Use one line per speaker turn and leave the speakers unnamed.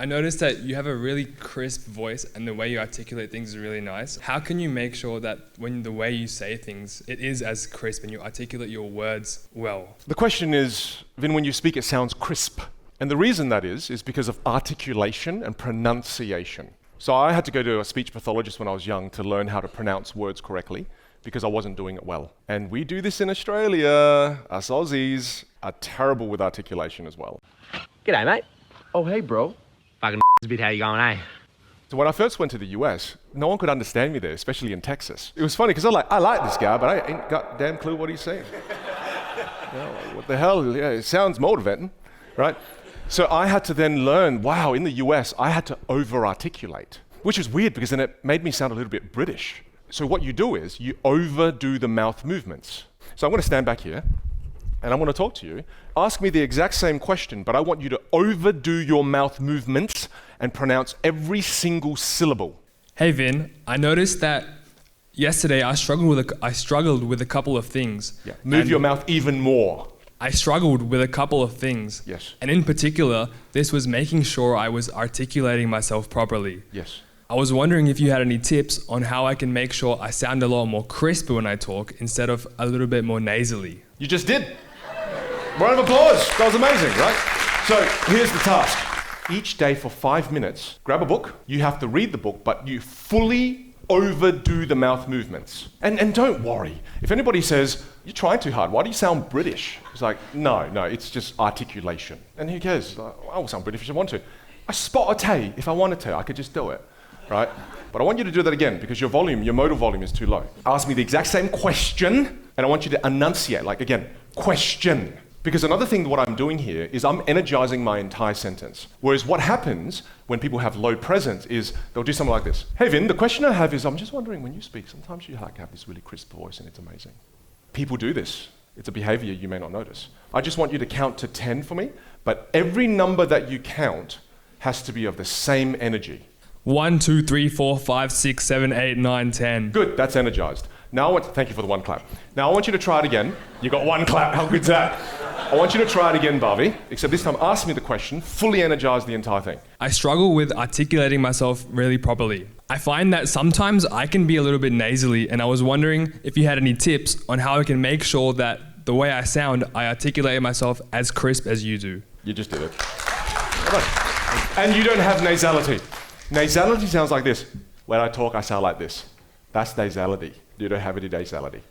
I noticed that you have a really crisp voice and the way you articulate things is really nice. How can you make sure that when the way you say things, it is as crisp and you articulate your words well?
The question is, Vin, when you speak, it sounds crisp. And the reason that is because of articulation and pronunciation. So I had to go to a speech pathologist when I was young to learn how to pronounce words correctly because I wasn't doing it well. And we do this in Australia. Us Aussies are terrible with articulation as well.
G'day, mate. Oh, hey, bro. Fucking a bit, how you going, eh?
So when I first went to the US, no one could understand me there, especially in Texas. It was funny because I like this guy, but I ain't got damn clue what he's saying. What the hell? Yeah, it sounds motivating, right? So I had to then learn, wow, in the US, I had to over-articulate, which is weird because then it made me sound a little bit British. So what you do is you overdo the mouth movements. So I'm going to stand back here and I'm going to talk to you. Ask me the exact same question, but I want you to overdo your mouth movements and pronounce every single syllable.
Hey Vin, I noticed that yesterday I struggled with a couple of things.
Yeah. Move your mouth even more.
I struggled with a couple of things.
Yes.
And in particular, this was making sure I was articulating myself properly.
Yes.
I was wondering if you had any tips on how I can make sure I sound a lot more crisp when I talk instead of a little bit more nasally.
You just did. Round of applause. That was amazing, right? So here's the task. Each day for 5 minutes, grab a book. You have to read the book, but you fully overdo the mouth movements. And don't worry. If anybody says, you're trying too hard, why do you sound British? It's like, no, it's just articulation. And who cares? I will sound British if I want to. I spot a T if I wanted to. I could just do it, right? But I want you to do that again because your modal volume is too low. Ask me the exact same question and I want you to enunciate, like again, question. Because another thing what I'm doing here is I'm energizing my entire sentence. Whereas what happens when people have low presence is they'll do something like this. Hey Vin, the question I have is I'm just wondering when you speak, sometimes you have this really crisp voice and it's amazing. People do this. It's a behavior you may not notice. I just want you to count to 10 for me, but every number that you count has to be of the same energy.
1, 2, 3, 4, 5, 6, 7, 8, 9, 10.
Good, that's energized. Now thank you for the one clap. Now I want you to try it again. You got one clap, how good's that? I want you to try it again, Bharvi, except this time ask me the question, fully energize the entire thing.
I struggle with articulating myself really properly. I find that sometimes I can be a little bit nasally, and I was wondering if you had any tips on how I can make sure that the way I sound, I articulate myself as crisp as you do.
You just did it. And you don't have nasality. Nasality sounds like this. When I talk, I sound like this. That's nasality. You don't have any nasality.